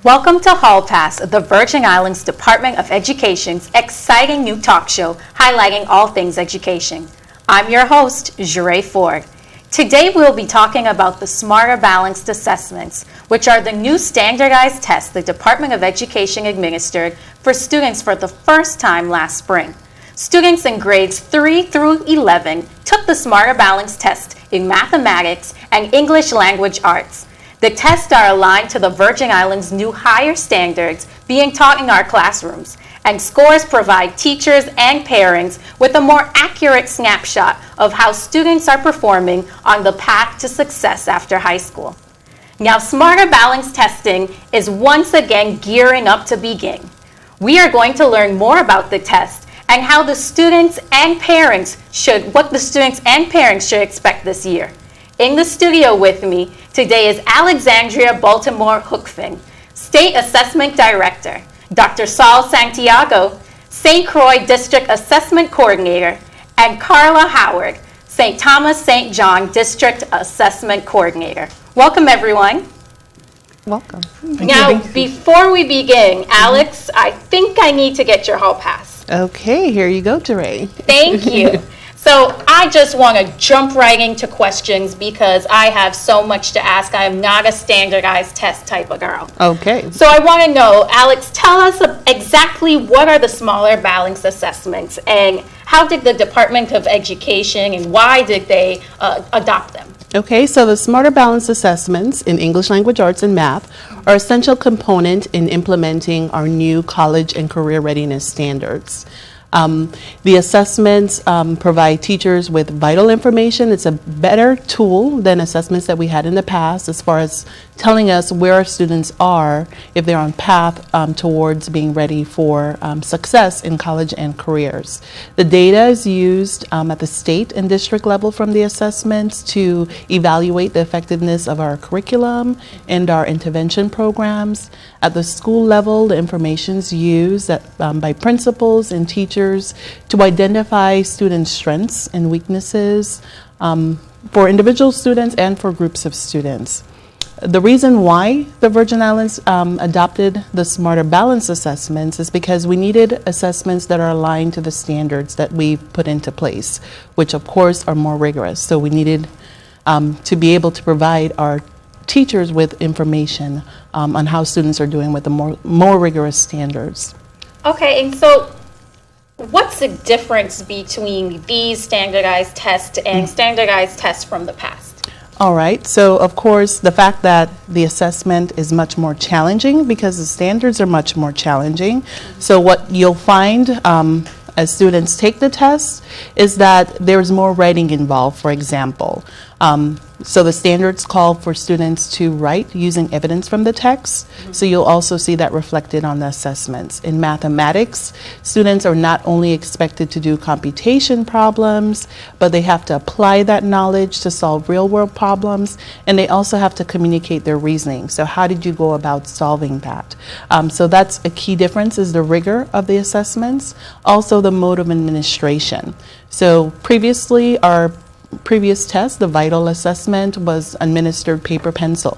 Welcome to Hall Pass, the Virgin Islands Department of Education's exciting new talk show highlighting all things education. I'm your host, Jure Ford. Today we'll be talking about the Smarter Balanced Assessments, which are the new standardized tests the Department of Education administered for students for the first time last spring. Students in grades 3 through 11 took the Smarter Balanced test in mathematics and English language arts. The tests are aligned to the Virgin Islands' new higher standards being taught in our classrooms, and scores provide teachers and parents with a more accurate snapshot of how students are performing on the path to success after high school. Now, Smarter Balanced testing is once again gearing up to begin. We are going to learn more about the test and how the students and parents should expect this year. In the studio with me today is Alexandria Baltimore Hookfin, State Assessment Director, Dr. Saul Santiago, St. Croix District Assessment Coordinator, and Carla Howard, St. Thomas St. John District Assessment Coordinator. Welcome, everyone. Welcome. Now, before we begin, Alex, I think I need to get your hall pass. Okay, here you go, Teray. Thank you. So I just want to jump right into questions because I have so much to ask. I am not a standardized test type of girl. Okay. So I want to know, Alex, tell us exactly what are the Smarter Balanced Assessments and how did the Department of Education and why did they adopt them? Okay, so the Smarter Balanced Assessments in English Language Arts and Math are an essential component in implementing our new college and career readiness standards. The assessments provide teachers with vital information. It's a better tool than assessments that we had in the past as far as telling us where our students are if they're on path towards being ready for success in college and careers. The data is used at the state and district level from the assessments to evaluate the effectiveness of our curriculum and our intervention programs. At the school level, the information is used by principals and teachers to identify students' strengths and weaknesses for individual students and for groups of students. The reason why the Virgin Islands adopted the Smarter Balanced Assessments is because we needed assessments that are aligned to the standards that we've put into place, which of course are more rigorous. So we needed to be able to provide our teachers with information on how students are doing with the more rigorous standards. Okay, and so what's the difference between these standardized tests and standardized tests from the past? All right, so of course the fact that the assessment is much more challenging because the standards are much more challenging. So what you'll find as students take the test is that there's more writing involved, for example. So the standards call for students to write using evidence from the text. So you'll also see that reflected on the assessments. In mathematics, students are not only expected to do computation problems, but they have to apply that knowledge to solve real-world problems, and they also have to communicate their reasoning. So how did you go about solving that? So that's a key difference, is the rigor of the assessments, also the mode of administration. So previously, our previous test, the vital assessment, was administered paper pencil.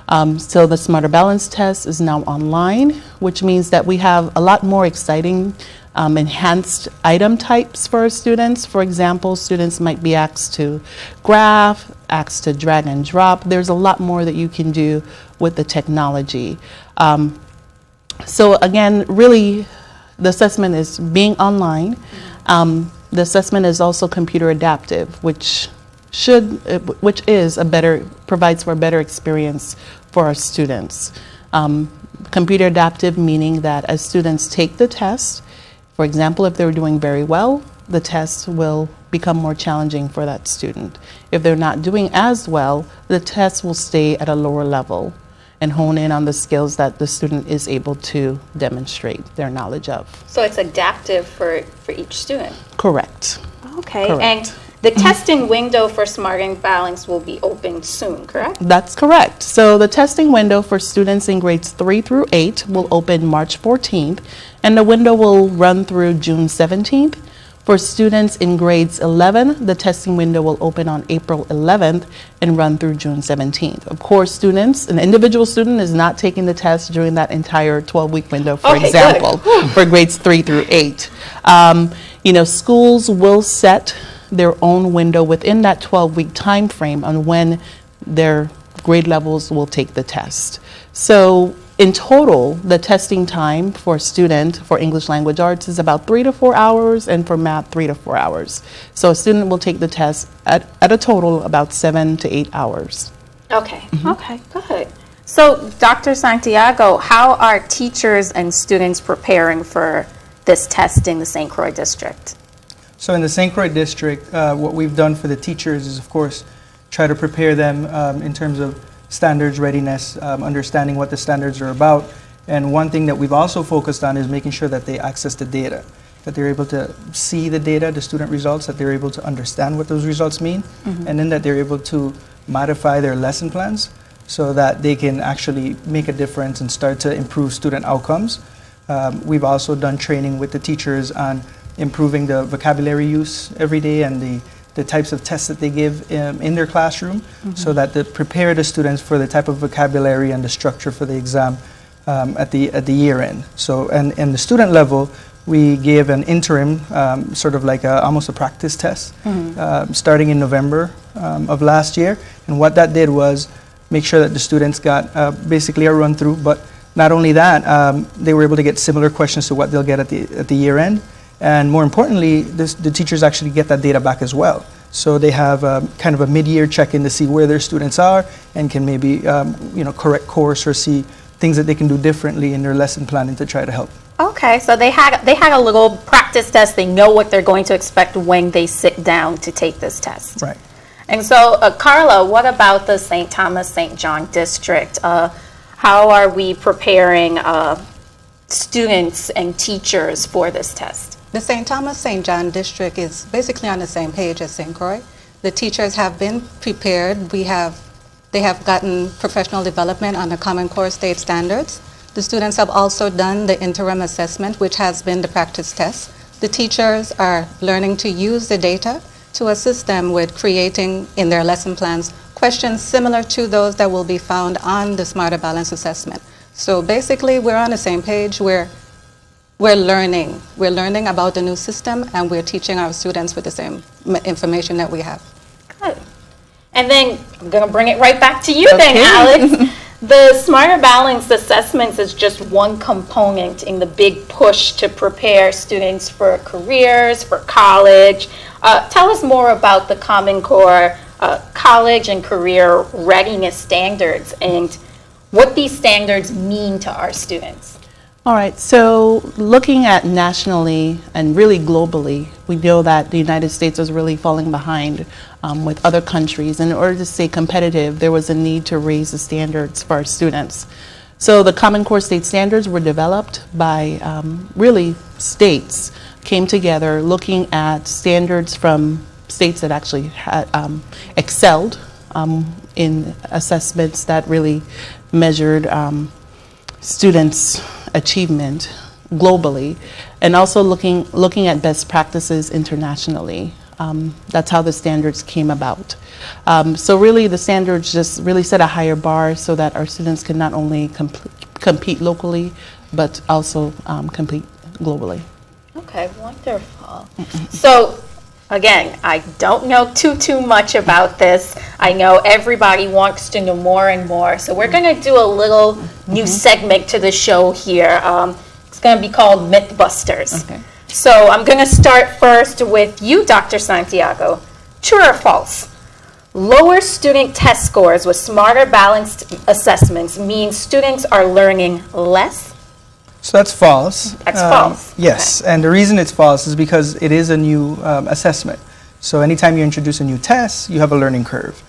So the Smarter Balance test is now online, which means that we have a lot more exciting enhanced item types for our students. For example, students might be asked to graph, asked to drag and drop. There's a lot more that you can do with the technology. So again, really, the assessment is being online. The assessment is also computer adaptive, which provides for a better experience for our students. Computer adaptive meaning that as students take the test, for example, if they're doing very well, the test will become more challenging for that student. If they're not doing as well, the test will stay at a lower level and hone in on the skills that the student is able to demonstrate their knowledge of. So it's adaptive for each student? Correct. Okay, Correct. And the testing window for Smarter Balanced will be open soon, correct? That's correct. So the testing window for students in grades 3 through 8 will open March 14th, and the window will run through June 17th, For students in grades 11, the testing window will open on April 11th and run through June 17th. Of course, students, an individual student is not taking the test during that entire 12-week window, for example, for grades 3 through 8. Schools will set their own window within that 12-week time frame on when their grade levels will take the test. So in total, the testing time for a student for English Language Arts is about 3 to 4 hours, and for math, 3 to 4 hours. So a student will take the test at a total about 7 to 8 hours. Okay, okay, good. So Dr. Santiago, how are teachers and students preparing for this test in the St. Croix district? So in the St. Croix district, what we've done for the teachers is, of course, try to prepare them in terms of standards readiness, understanding what the standards are about. And one thing that we've also focused on is making sure that they access the data, that they're able to see the data, the student results, that they're able to understand what those results mean, and then that they're able to modify their lesson plans so that they can actually make a difference and start to improve student outcomes. We've also done training with the teachers on improving the vocabulary use every day and the types of tests that they give in their classroom, so that to prepare the students for the type of vocabulary and the structure for the exam at the year end. So, and the student level, we gave an interim, sort of like almost a practice test, starting in November of last year. And what that did was make sure that the students got basically a run through, but not only that, they were able to get similar questions to what they'll get at the year end. And more importantly, the teachers actually get that data back as well. So they have kind of a mid-year check-in to see where their students are and can maybe correct course or see things that they can do differently in their lesson planning to try to help. Okay, so they had a little practice test. They know what they're going to expect when they sit down to take this test. Right. And so, Carla, what about the St. Thomas, St. John district? How are we preparing students and teachers for this test? The St. Thomas, St. John district is basically on the same page as St. Croix. The teachers have been prepared. They have gotten professional development on the Common Core state standards. The students have also done the interim assessment, which has been the practice test. The teachers are learning to use the data to assist them with creating in their lesson plans questions similar to those that will be found on the Smarter Balance assessment. So basically, we're on the same page. We're learning. We're learning about the new system, and we're teaching our students with the same information that we have. Good. And then I'm going to bring it right back to you then, Alex. The Smarter Balance assessments is just one component in the big push to prepare students for careers, for college. Tell us more about the Common Core college and career readiness standards and what these standards mean to our students. All right, so looking at nationally and really globally, we know that the United States is really falling behind with other countries. In order to stay competitive, there was a need to raise the standards for our students. So the Common Core state standards were developed by really states, came together looking at standards from states that actually had excelled in assessments that really measured students' achievement globally, and also looking at best practices internationally. That's how the standards came about. So really the standards just really set a higher bar so that our students can not only compete locally, but also compete globally. Okay, wonderful. So again, I don't know too much about this. I know everybody wants to know more and more. So we're going to do a little new segment to the show here. It's going to be called Mythbusters. Okay. So I'm going to start first with you, Dr. Santiago. True or false? Lower student test scores with smarter balanced assessments means students are learning less? So that's false. That's false. Yes, Okay. and the reason it's false is because it is a new assessment. So anytime you introduce a new test, you have a learning curve.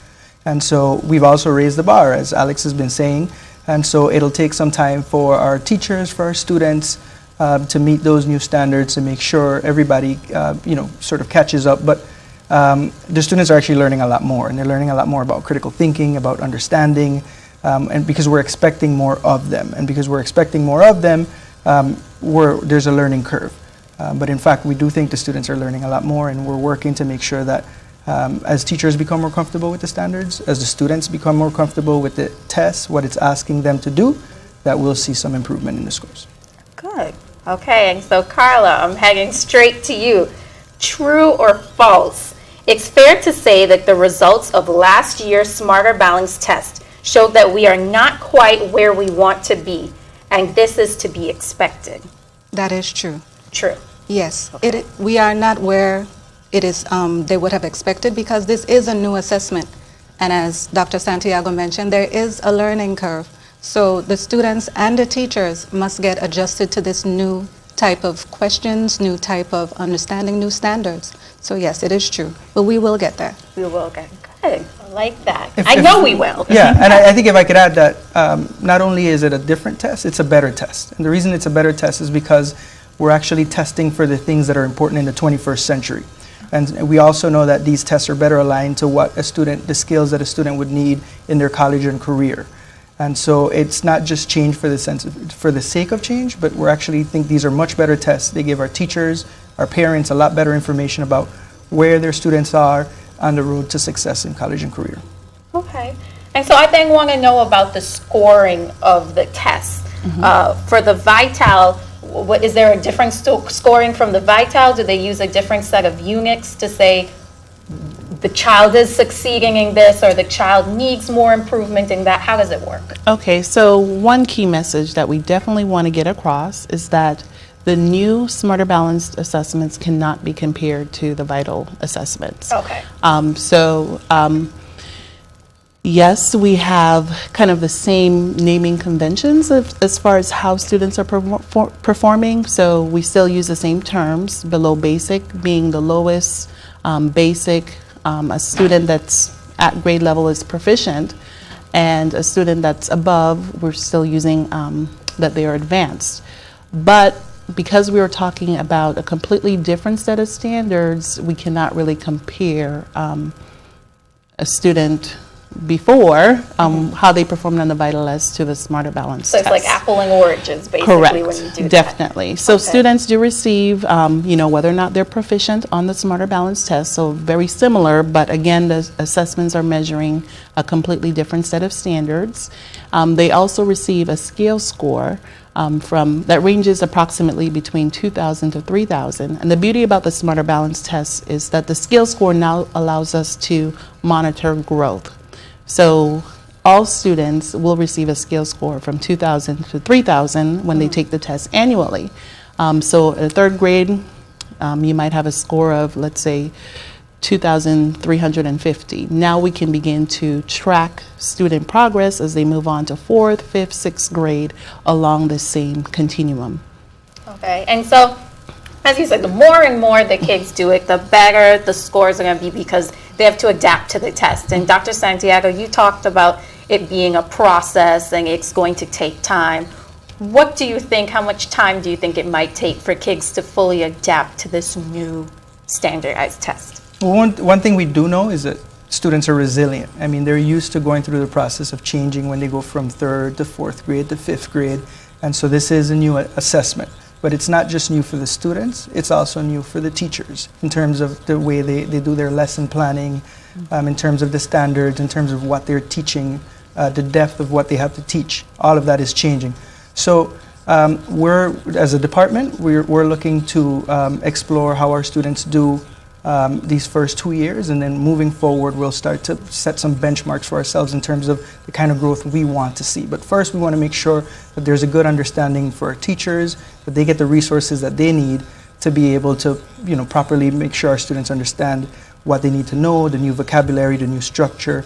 And so we've also raised the bar, as Alex has been saying. And so it'll take some time for our teachers, for our students, to meet those new standards to make sure everybody, sort of catches up. But the students are actually learning a lot more, and they're learning a lot more about critical thinking, about understanding, and because we're expecting more of them. And because we're expecting more of them, there's a learning curve. But in fact, we do think the students are learning a lot more, and we're working to make sure that as teachers become more comfortable with the standards, as the students become more comfortable with the tests, what it's asking them to do, that we'll see some improvement in the scores. Good. Okay, and so Carla, I'm heading straight to you. True or false? It's fair to say that the results of last year's Smarter Balance test showed that we are not quite where we want to be, and this is to be expected. That is true. True. Yes, Okay. we are not where it is they would have expected, because this is a new assessment. And as Dr. Santiago mentioned, there is a learning curve. So the students and the teachers must get adjusted to this new type of questions, new type of understanding, new standards. So yes, it is true, but we will get there. We will get good. I like that. If- I if- know we will. Yeah, and I think if I could add that not only is it a different test, it's a better test. And the reason it's a better test is because we're actually testing for the things that are important in the 21st century. And we also know that these tests are better aligned to what a student, the skills that a student would need in their college and career. And so it's not just change for the sake of change, but we actually think these are much better tests. They give our teachers, our parents a lot better information about where their students are on the road to success in college and career. Okay. And so I then want to know about the scoring of the tests. For the VITAL, is there a different scoring from the VITAL? Do they use a different set of units to say the child is succeeding in this, or the child needs more improvement in that? How does it work? Okay, so one key message that we definitely want to get across is that the new Smarter Balanced assessments cannot be compared to the Vital assessments. Okay. Yes, we have kind of the same naming conventions as far as how students are performing. So we still use the same terms, below basic being the lowest, basic, a student that's at grade level is proficient, and a student that's above, we're still using that they are advanced. But because we were talking about a completely different set of standards, we cannot really compare a student before how they performed on the Vital S to the Smarter Balance So it's test. like apple and oranges, basically, Correct, when you do that. definitely. So Okay. students do receive, whether or not they're proficient on the Smarter Balance test, so very similar, but again, the assessments are measuring a completely different set of standards. They also receive a scale score that ranges approximately between 2,000 to 3,000. And the beauty about the Smarter Balance test is that the scale score now allows us to monitor growth. So all students will receive a scale score from 2,000 to 3,000 when they take the test annually. So in third grade, you might have a score of, let's say, 2,350. Now we can begin to track student progress as they move on to fourth, fifth, sixth grade along the same continuum. Okay, and so, as you said, the more and more the kids do it, the better the scores are going to be, because they have to adapt to the test. And Dr. Santiago, you talked about it being a process and it's going to take time. What do you think, how much time do you think it might take for kids to fully adapt to this new standardized test? Well, one thing we do know is that students are resilient. I mean, they're used to going through the process of changing when they go from third to fourth grade to fifth grade. And so this is a new assessment. But it's not just new for the students, it's also new for the teachers in terms of the way they do their lesson planning, in terms of the standards, in terms of what they're teaching, the depth of what they have to teach. All of that is changing. So as a department, we're looking to explore how our students do these first 2 years, and then moving forward, we'll start to set some benchmarks for ourselves in terms of the kind of growth we want to see. But first, we want to make sure that there's a good understanding for our teachers, that they get the resources that they need to be able to, properly make sure our students understand what they need to know, the new vocabulary, the new structure.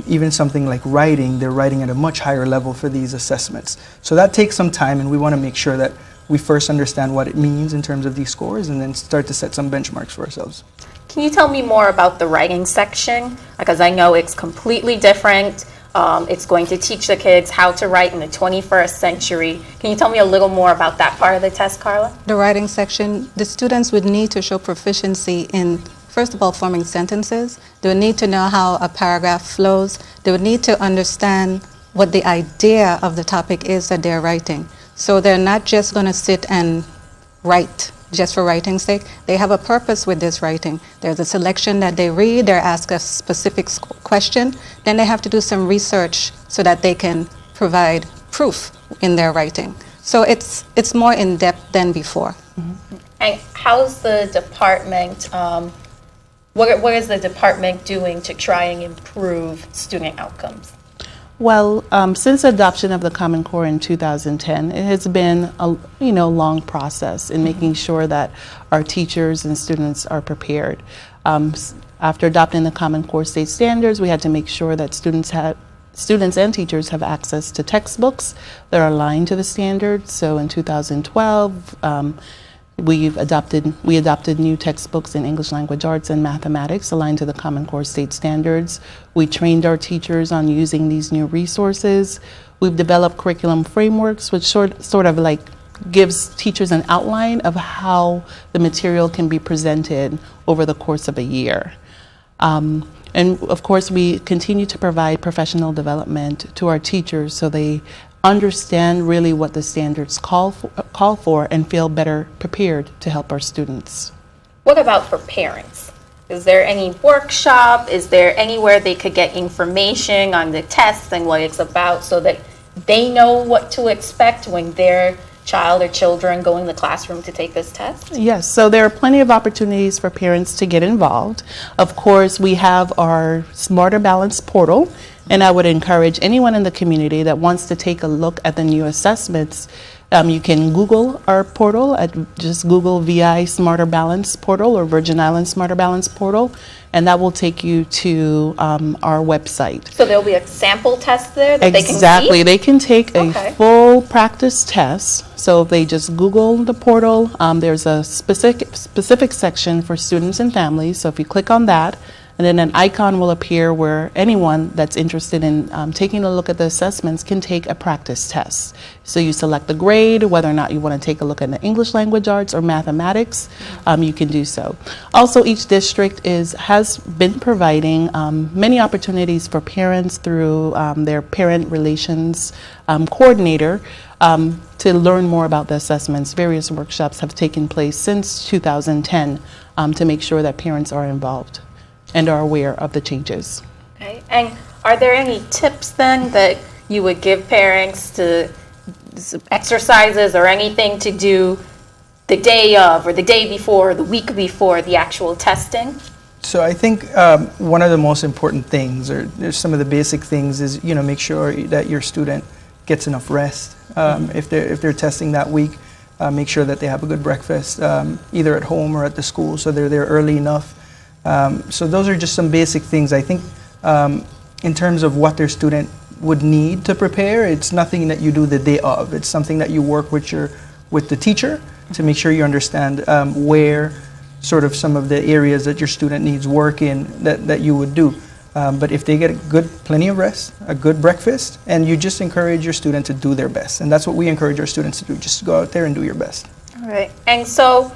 Even something like writing, they're writing at a much higher level for these assessments. So that takes some time, and we want to make sure that we first understand what it means in terms of these scores, and then start to set some benchmarks for ourselves. Can you tell me more about the writing section? Because I know it's completely different. It's going to teach the kids how to write in the 21st century. Can you tell me a little more about that part of the test, Carla? The writing section, the students would need to show proficiency in, first of all, forming sentences. They would need to know how a paragraph flows. They would need to understand what the idea of the topic is that they're writing. So they're not just going to sit and write just for writing's sake. They have a purpose with this writing. There's a selection that they read, they're asked a specific question, then they have to do some research so that they can provide proof in their writing. So it's more in-depth than before. Mm-hmm. And how's the department, what is the department doing to try and improve student outcomes? Well, since adoption of the Common Core in 2010, it has been a long process in making sure that our teachers and students are prepared. After adopting the Common Core state standards, we had to make sure that students and teachers have access to textbooks that are aligned to the standards. So in 2012, we adopted new textbooks in English language arts and mathematics aligned to the Common Core state standards. We trained our teachers on using these new resources. We've developed curriculum frameworks, which sort of like gives teachers an outline of how the material can be presented over the course of a year. And of course, we continue to provide professional development to our teachers so they understand really what the standards call for and feel better prepared to help our students. What about for parents? Is there any workshop? Is there anywhere they could get information on the tests and what it's about so that they know what to expect when their child or children go in the classroom to take this test? Yes, so there are plenty of opportunities for parents to get involved. Of course, we have our Smarter Balance portal, and I would encourage anyone in the community that wants to take a look at the new assessments. You can Google our portal, just Google VI Smarter Balance portal or Virgin Islands Smarter Balance portal, and that will take you to our website. So there'll be a sample test there that they can see? Exactly. They can take a full practice test. So if they just Google the portal, there's a specific section for students and families. So if you click on that, and then an icon will appear where anyone that's interested in taking a look at the assessments can take a practice test. So you select the grade, whether or not you want to take a look at the English language arts or mathematics, you can do so. Also, each district has been providing many opportunities for parents through their parent relations coordinator to learn more about the assessments. Various workshops have taken place since 2010 to make sure that parents are involved and are aware of the changes. Okay. And are there any tips then that you would give parents to exercises or anything to do the day of or the day before or the week before the actual testing? So I think one of the most important things, or there's some of the basic things, is make sure that your student gets enough rest. If they're testing that week, make sure that they have a good breakfast, either at home or at the school, so they're there early enough. So those are just some basic things. I think in terms of what their student would need to prepare, it's nothing that you do the day of. It's something that you work with the teacher to make sure you understand where sort of some of the areas that your student needs work in that you would do. But if they get plenty of rest, a good breakfast, and you just encourage your student to do their best. And that's what we encourage our students to do. Just go out there and do your best. All right. And so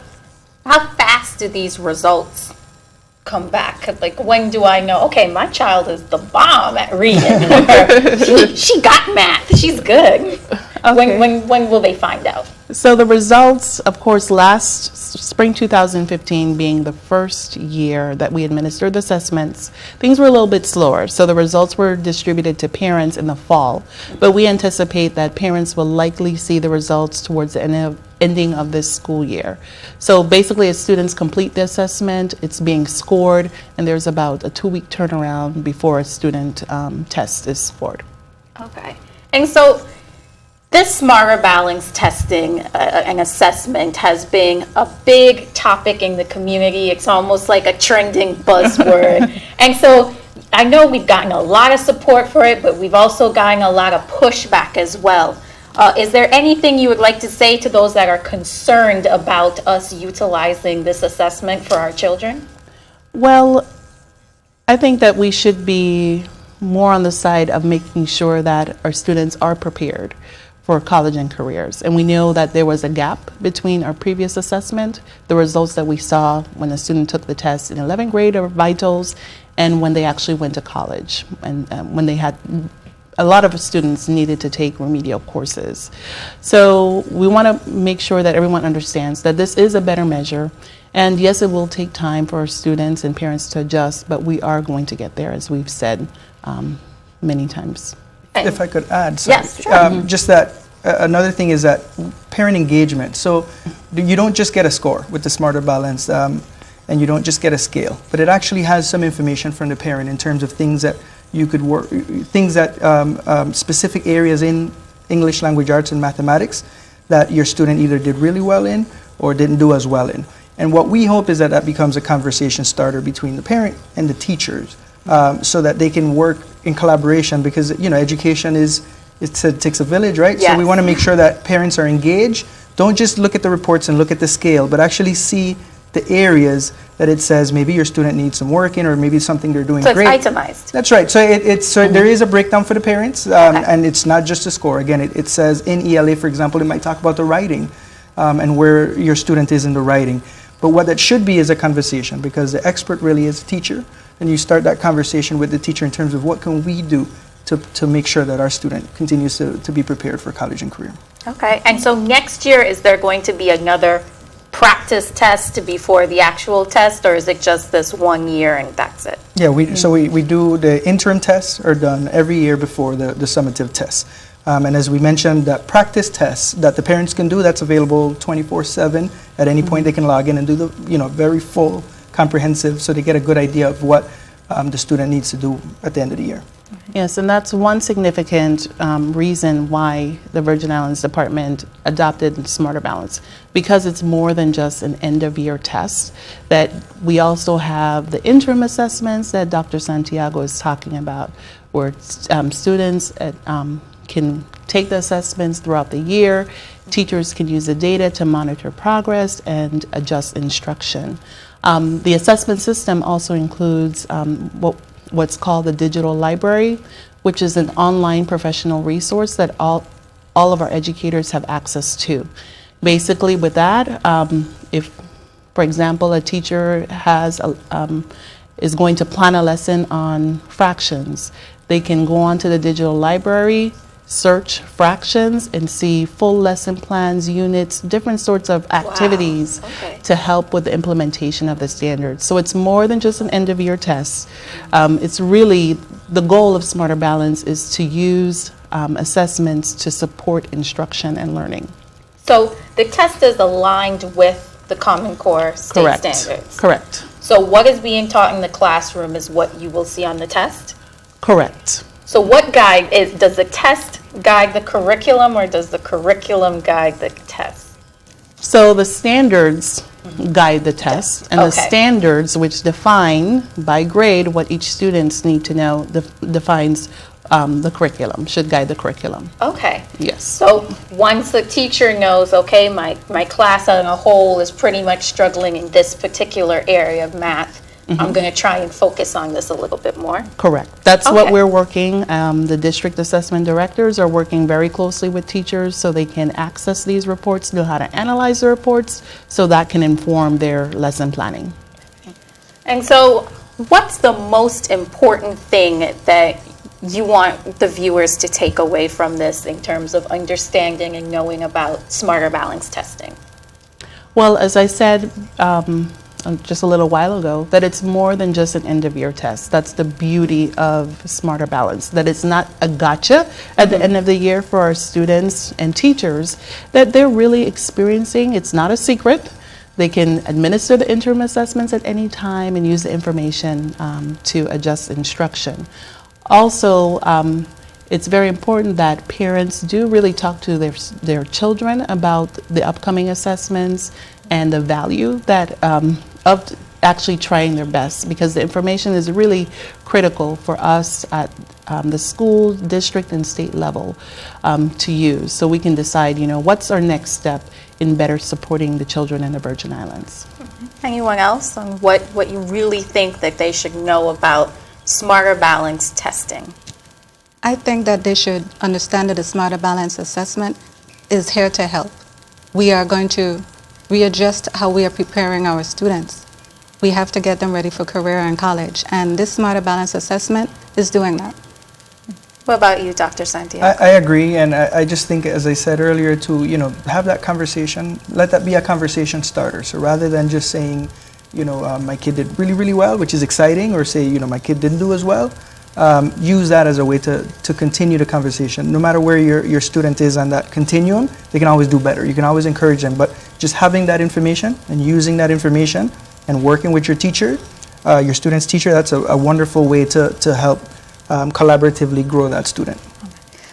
how fast do these results come back? Like, when do I know, okay, my child is the bomb at reading, or she got math, she's good? Okay. When will they find out? So the results, of course, last spring 2015 being the first year that we administered the assessments, things were a little bit slower. So the results were distributed to parents in the fall. But we anticipate that parents will likely see the results towards the ending of this school year. So basically, as students complete the assessment, it's being scored, and there's about a 2-week turnaround before a student test is scored. Okay. And so this Smarter Balance testing and assessment has been a big topic in the community. It's almost like a trending buzzword. And so I know we've gotten a lot of support for it, but we've also gotten a lot of pushback as well. Is there anything you would like to say to those that are concerned about us utilizing this assessment for our children? Well, I think that we should be more on the side of making sure that our students are prepared for college and careers. And we know that there was a gap between our previous assessment, the results that we saw when a student took the test in 11th grade or vitals, and when they actually went to college, and when they had a lot of students needed to take remedial courses. So we want to make sure that everyone understands that this is a better measure. And yes, it will take time for our students and parents to adjust, but we are going to get there, as we've said many times. If I could add, sorry. Yes, sure. Just that another thing is that parent engagement. So you don't just get a score with the Smarter Balance, and you don't just get a scale, but it actually has some information from the parent in terms of things that you could work, things that specific areas in English language arts and mathematics that your student either did really well in or didn't do as well in. And what we hope is that that becomes a conversation starter between the parent and the teachers, so that they can work in collaboration, because education takes a village, right? Yes. So we want to make sure that parents are engaged. Don't just look at the reports and look at the scale, but actually see the areas that it says maybe your student needs some work in, or maybe something they're doing So great. it's itemized. That's right. So there is a breakdown for the parents, and it's not just a score. Again, it says in ELA, for example, it might talk about the writing and where your student is in the writing. But what that should be is a conversation, because the expert really is a teacher, and you start that conversation with the teacher in terms of what can we do to make sure that our student continues to be prepared for college and career. Okay, and so next year, is there going to be another practice test before the actual test, or is it just this 1 year and that's it? Yeah, we do the interim tests are done every year before the summative tests. And as we mentioned, that practice tests that the parents can do, that's available 24/7. At any point they can log in and do the very full, comprehensive, so they get a good idea of what the student needs to do at the end of the year. Yes, and that's one significant reason why the Virgin Islands Department adopted Smarter Balance, because it's more than just an end-of-year test, that we also have the interim assessments that Dr. Santiago is talking about, where students can take the assessments throughout the year. Teachers can use the data to monitor progress and adjust instruction. The assessment system also includes what's called the digital library, which is an online professional resource that all of our educators have access to. Basically, with that, if, for example, a teacher is going to plan a lesson on fractions, they can go onto the digital library, search fractions, and see full lesson plans, units, different sorts of activities to help with the implementation of the standards. So it's more than just an end-of-year test. It's really, the goal of Smarter Balance is to use assessments to support instruction and learning. So the test is aligned with the Common Core state standards? Correct. So what is being taught in the classroom is what you will see on the test? Correct. So does the test guide the curriculum, or does the curriculum guide the test? So the standards guide the test, and the standards, which define by grade what each students need to know, defines the curriculum, should guide the curriculum. Okay. Yes. So once the teacher knows, okay, my class on a whole is pretty much struggling in this particular area of math, I'm going to try and focus on this a little bit more. Correct. That's what we're working. The district assessment directors are working very closely with teachers so they can access these reports, know how to analyze the reports, so that can inform their lesson planning. And so what's the most important thing that you want the viewers to take away from this in terms of understanding and knowing about Smarter Balance testing? Well, as I said just a little while ago, that it's more than just an end-of-year test. That's the beauty of Smarter Balance, that it's not a gotcha at the end of the year for our students and teachers, that they're really experiencing. It's not a secret. They can administer the interim assessments at any time and use the information to adjust instruction. Also, it's very important that parents do really talk to their children about the upcoming assessments and the value that of actually trying their best, because the information is really critical for us at the school, district, and state level to use, so we can decide, what's our next step in better supporting the children in the Virgin Islands. Anyone else on what you really think that they should know about Smarter Balance testing? I think that they should understand that the Smarter Balance assessment is here to help. We are going to readjust how we are preparing our students. We have to get them ready for career and college, and this Smarter Balance assessment is doing that. What about you, Dr. Santiago? I agree, and I just think, as I said earlier, to have that conversation. Let that be a conversation starter. So rather than just saying, my kid did really, really well, which is exciting, or say, my kid didn't do as well, use that as a way to continue the conversation. No matter where your student is on that continuum, they can always do better. You can always encourage them, but just having that information and using that information and working with your teacher, your student's teacher, that's a wonderful way to help collaboratively grow that student.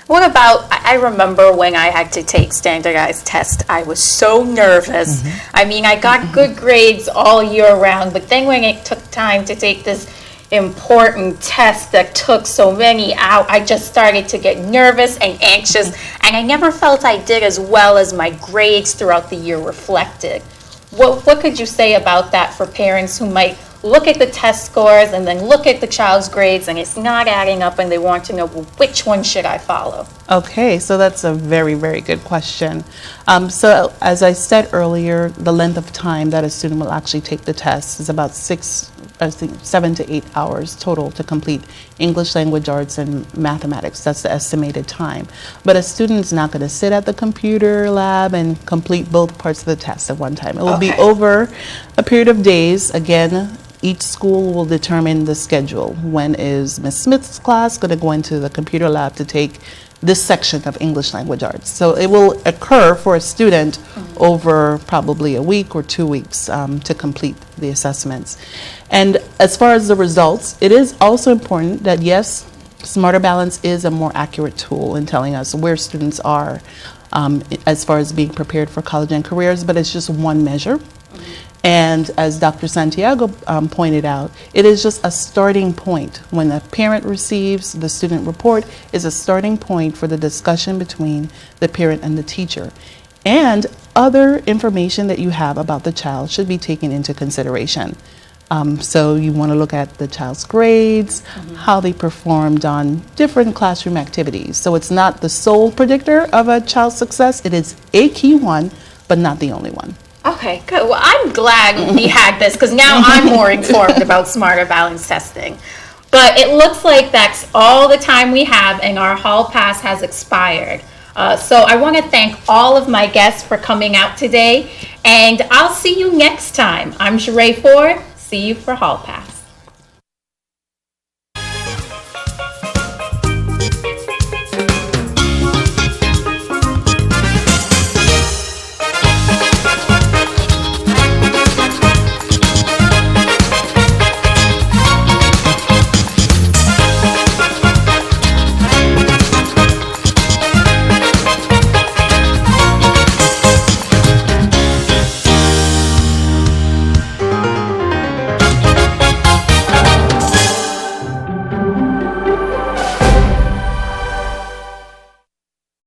What about, I remember when I had to take standardized tests, I was so nervous. I mean, I got good grades all year round, but then when it took time to take this important test that took so many out, I just started to get nervous and anxious, and I never felt I did as well as my grades throughout the year reflected. What could you say about that for parents who might look at the test scores and then look at the child's grades and it's not adding up and they want to know, well, which one should I follow? Okay, so that's a very, very good question. So as I said earlier, the length of time that a student will actually take the test is about 7 to 8 hours total to complete English language arts and mathematics. That's the estimated time. But a student is not going to sit at the computer lab and complete both parts of the test at one time. It will be over a period of days. Again, each school will determine the schedule. When is Ms. Smith's class going to go into the computer lab to take this section of English language arts? So it will occur for a student over probably a week or 2 weeks to complete the assessments. And as far as the results, it is also important that, yes, Smarter Balance is a more accurate tool in telling us where students are as far as being prepared for college and careers, but it's just one measure. And as Dr. Santiago pointed out, it is just a starting point. When a parent receives the student report, is a starting point for the discussion between the parent and the teacher. And other information that you have about the child should be taken into consideration. So you want to look at the child's grades, how they performed on different classroom activities. So it's not the sole predictor of a child's success. It is a key one, but not the only one. Okay, good. Well, I'm glad we had this because now I'm more informed about Smarter Balance testing. But it looks like that's all the time we have and our hall pass has expired. So I want to thank all of my guests for coming out today, and I'll see you next time. I'm Sheree Ford. See you for Hall Pass.